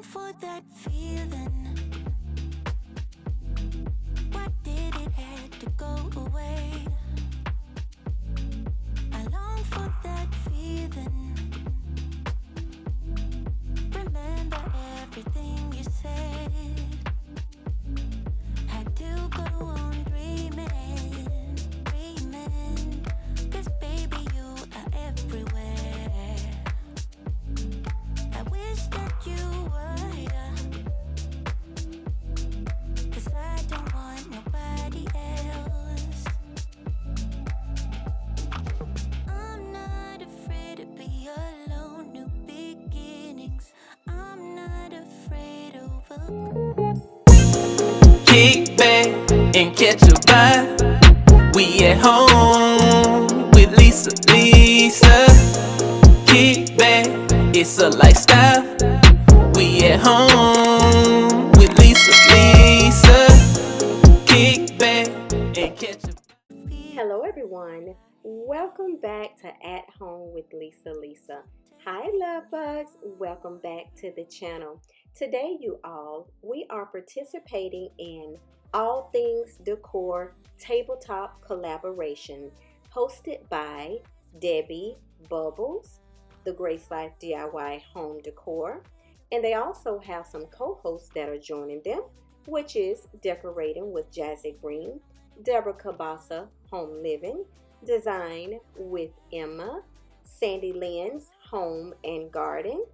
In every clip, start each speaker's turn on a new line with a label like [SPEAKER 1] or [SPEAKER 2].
[SPEAKER 1] for that feeling. Why did it have to go away? I long for that feeling. Remember everything you said. Had to go on dreaming, dreaming. 'Cause baby, you are everywhere. I wish that you were here. 'Cause I don't want nobody else. I'm not afraid to be alone, new beginnings. I'm not afraid of
[SPEAKER 2] Kick back and catch a vibe. We at home with Lisa. Kick back, it's a lifestyle. We at home with Lisa. Kick back and catch a
[SPEAKER 3] Hello everyone, welcome back to At Home with Lisa. Hi love bugs, welcome back to the channel. Today you all, we are participating in All Things Decor Tabletop Collaboration hosted by Debbie Bubbles, the Grace Life DIY Home Decor, and they also have some co-hosts that are joining them, which is Decorating with Jazzy Green, Deborah Cabasa, Home Living, Design with Emma, Sandy Lynn's Home and Garden,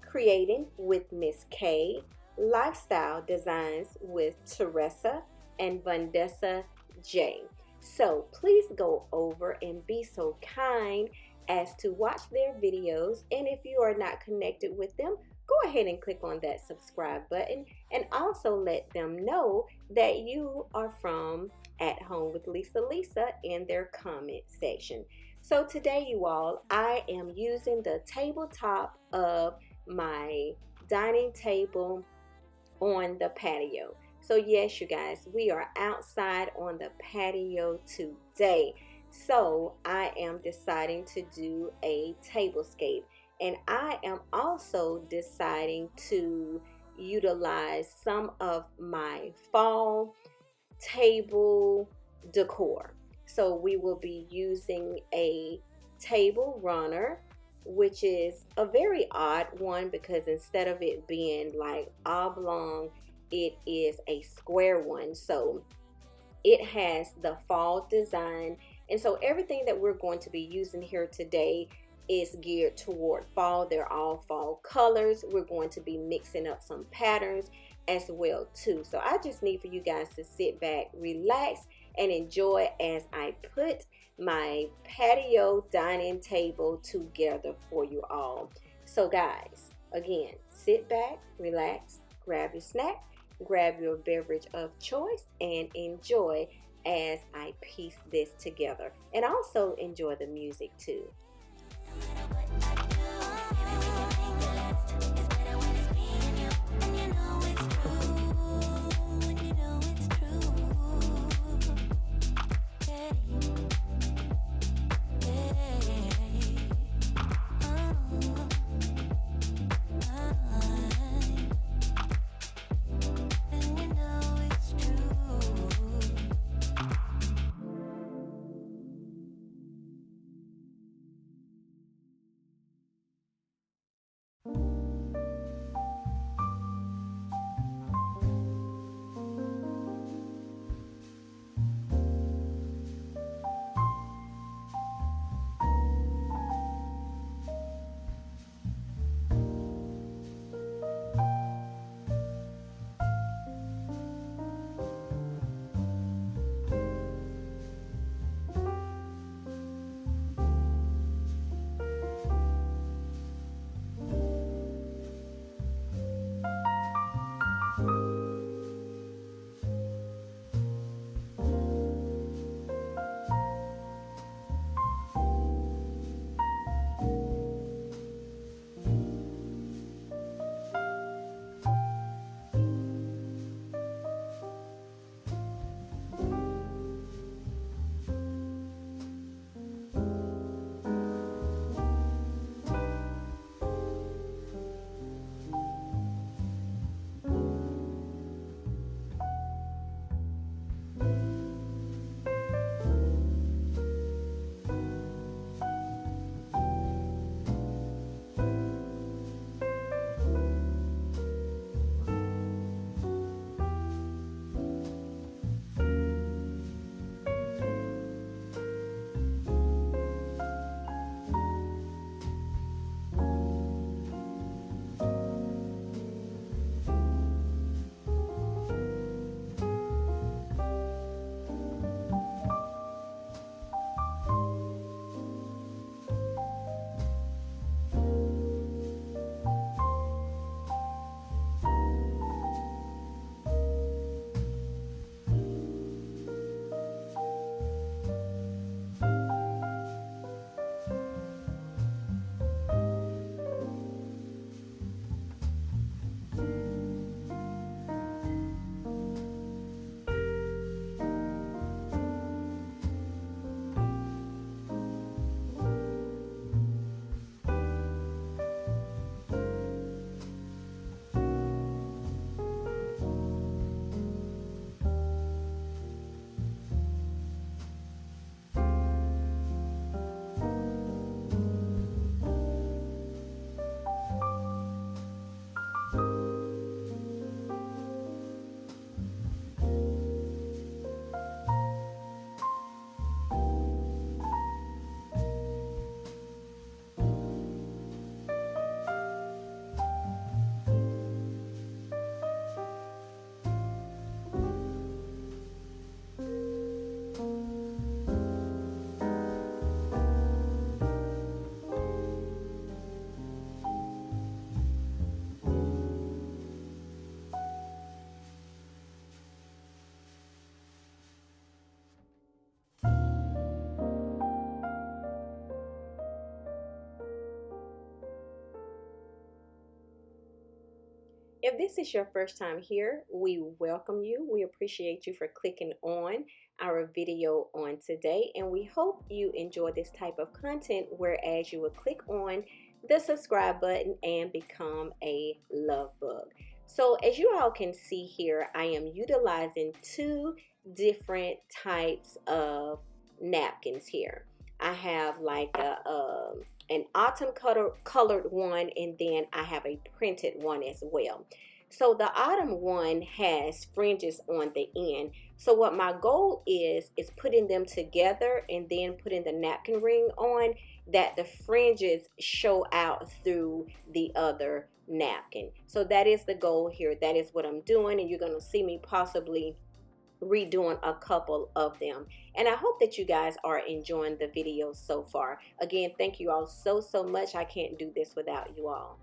[SPEAKER 3] Creating with Miss K, Lifestyle Designs with Teresa, and Vandessa J. So please go over and be so kind as to watch their videos, and if you are not connected with them, go ahead and click on that subscribe button and also let them know that you are from At Home with Lisa in their comment section. So today you all, I am using the tabletop of my dining table on the patio. So yes, you guys, we are outside on the patio today. So I am deciding to do a tablescape, and I am also deciding to utilize some of my fall table decor. So we will be using a table runner, which is a very odd one because instead of it being like oblong, it is a square one. So it has the fall design, and so everything that we're going to be using here today is geared toward fall. They're all fall colors. We're going to be mixing up some patterns as well too. So I just need for you guys to sit back, relax, and enjoy as I put my patio dining table together for you all. So guys, again, sit back, relax, grab your snack, grab your beverage of choice, and enjoy as I piece this together. And also enjoy the music too. If this is your first time here, we welcome you. We appreciate you for clicking on our video on today, and we hope you enjoy this type of content, whereas you will click on the subscribe button and become a love bug. So as you all can see here, I am utilizing two different types of napkins here. I have like an autumn colored one, and then I have a printed one as well. So the autumn one has fringes on the end. So what my goal is putting them together and then putting the napkin ring on, that the fringes show out through the other napkin. So that is the goal here. That is what I'm doing, and you're going to see me possibly redoing a couple of them. And I hope that you guys are enjoying the video so far. Again, thank you all so much. I can't do this without you all.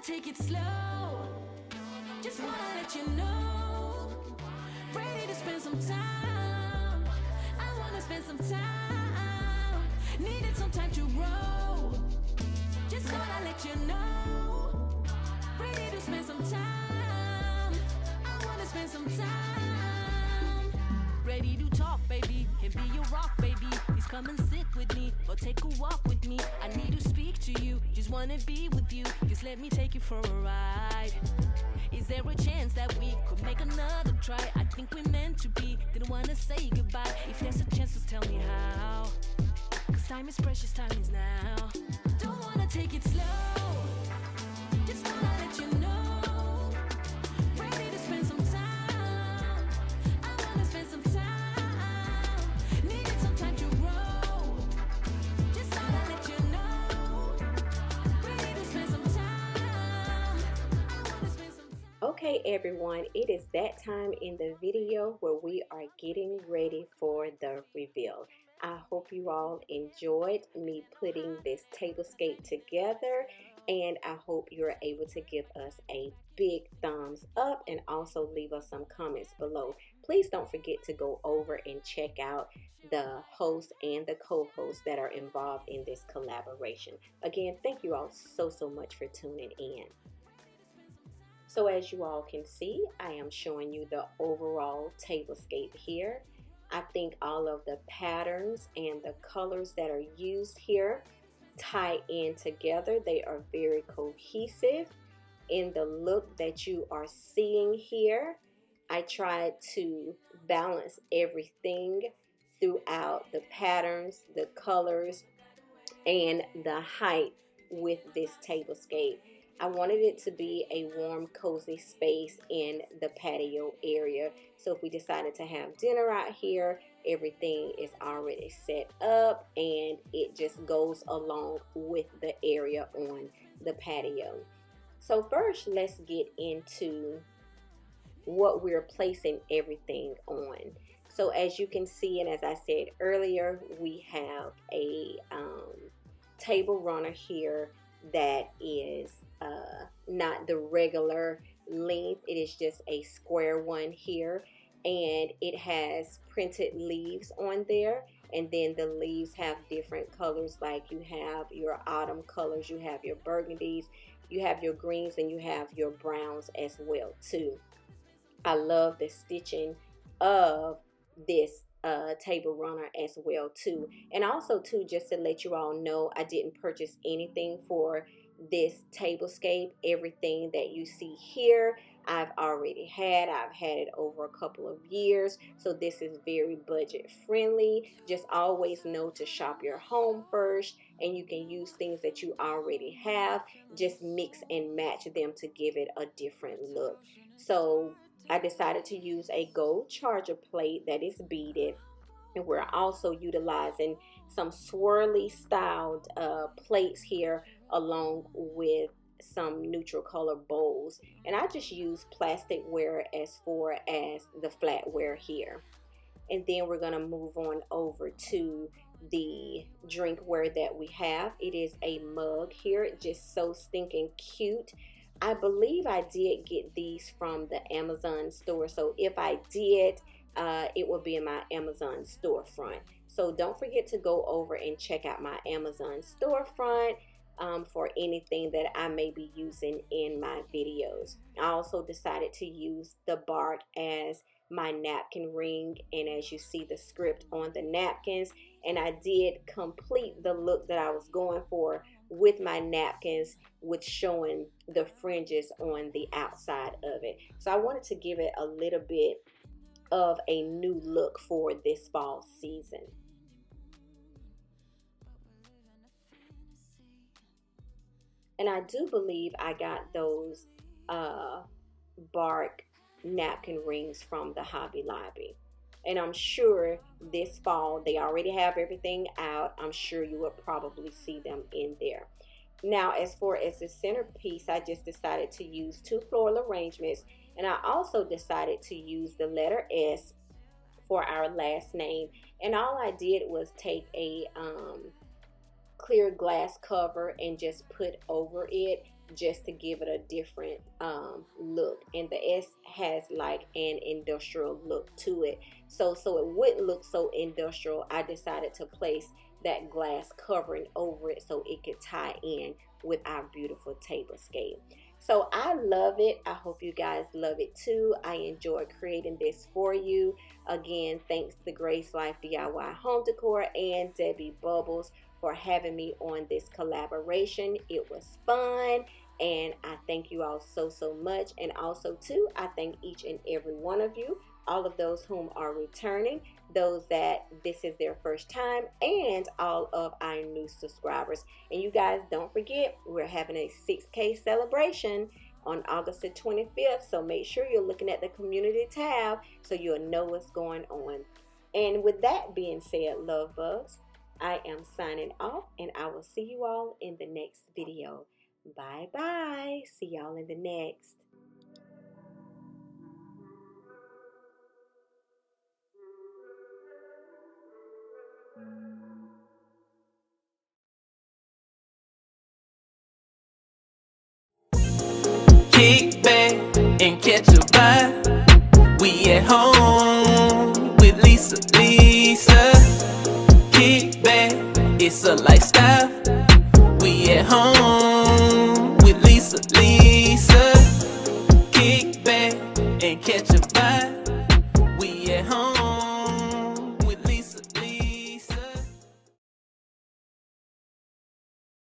[SPEAKER 1] Take it slow, just wanna let you know, ready to spend some time, I wanna spend some time, needed some time to grow, just wanna let you know, ready to spend some time, I wanna spend some time, ready to talk baby, can be your rock baby, please come and sit with me, or take a walk with me, I need to speak to you, just wanna be with you, just let me take you for a ride. Is there a chance that we could make another try? I think we're meant to be, didn't wanna say goodbye. If there's a chance, just tell me how, cause time is precious, time is now. Don't wanna take it slow, just wanna let you know, ready to spend some time, I wanna spend some time, needed some time to grow, just wanna let you know, ready to spend some time, I wanna spend some time.
[SPEAKER 3] Okay everyone, it is that time in the video where we are getting ready for the reveal. I hope you all enjoyed me putting this tablescape together, and I hope you're able to give us a big thumbs up and also leave us some comments below. Please don't forget to go over and check out the host and the co-hosts that are involved in this collaboration. Again, thank you all so much for tuning in. So as you all can see, I am showing you the overall tablescape here. I think all of the patterns and the colors that are used here tie in together. They are very cohesive in the look that you are seeing here. I tried to balance everything throughout the patterns, the colors, and the height with this tablescape. I wanted it to be a warm, cozy space in the patio area. So if we decided to have dinner out here, everything is already set up and it just goes along with the area on the patio. So first, let's get into what we're placing everything on. So as you can see, and as I said earlier, we have a table runner here that is not the regular length. It is just a square one here, and it has printed leaves on there. and then the leaves have different colors, like you have your autumn colors, you have your burgundies, you have your greens, and you have your browns as well too. I love the stitching of this table runner as well too. And also too, just to let you all know, I didn't purchase anything for this tablescape. Everything that you see here I've already had. I've had it over a couple of years, so this is very budget friendly. Just always know to shop your home first, and you can use things that you already have, just mix and match them to give it a different look. So I decided to use a gold charger plate that is beaded, and we're also utilizing some swirly styled plates here, along with some neutral color bowls. And I just use plasticware as far as the flatware here. And then we're gonna move on over to the drinkware that we have. It is a mug here, just so stinking cute. I believe I did get these from the Amazon store, so if I did, it will be in my Amazon storefront. So don't forget to go over and check out my Amazon storefront for anything that I may be using in my videos. I also decided to use the bark as my napkin ring, and as you see the script on the napkins, and I did complete the look that I was going for with my napkins, with showing the fringes on the outside of it. So I wanted to give it a little bit of a new look for this fall season. And I do believe I got those bark napkin rings from the Hobby Lobby. And I'm sure this fall, they already have everything out. I'm sure you will probably see them in there. Now, as far as the centerpiece, I just decided to use 2 floral arrangements. And I also decided to use the letter S for our last name. And all I did was take a clear glass cover and just put over it, just to give it a different look. And the S has like an industrial look to it, so it wouldn't look so industrial. I decided to place that glass covering over it so it could tie in with our beautiful tablescape. So I love it. I hope you guys love it too. I enjoy creating this for you. Again, thanks to Grace Life DIY Home Decor and Debbie Bubbles for having me on this collaboration. It was fun, and I thank you all so much. And also too, I thank each and every one of you, all of those whom are returning, those that this is their first time, and all of our new subscribers. And you guys, don't forget, we're having a 6K celebration on August the 25th, so make sure you're looking at the community tab so you'll know what's going on. And with that being said, love bugs, I am signing off, and I will see you all in the next video. Bye bye. See y'all in the next.
[SPEAKER 2] Kick back and catch a vibe. We at home with Lisa. Kick back, it's a lifestyle.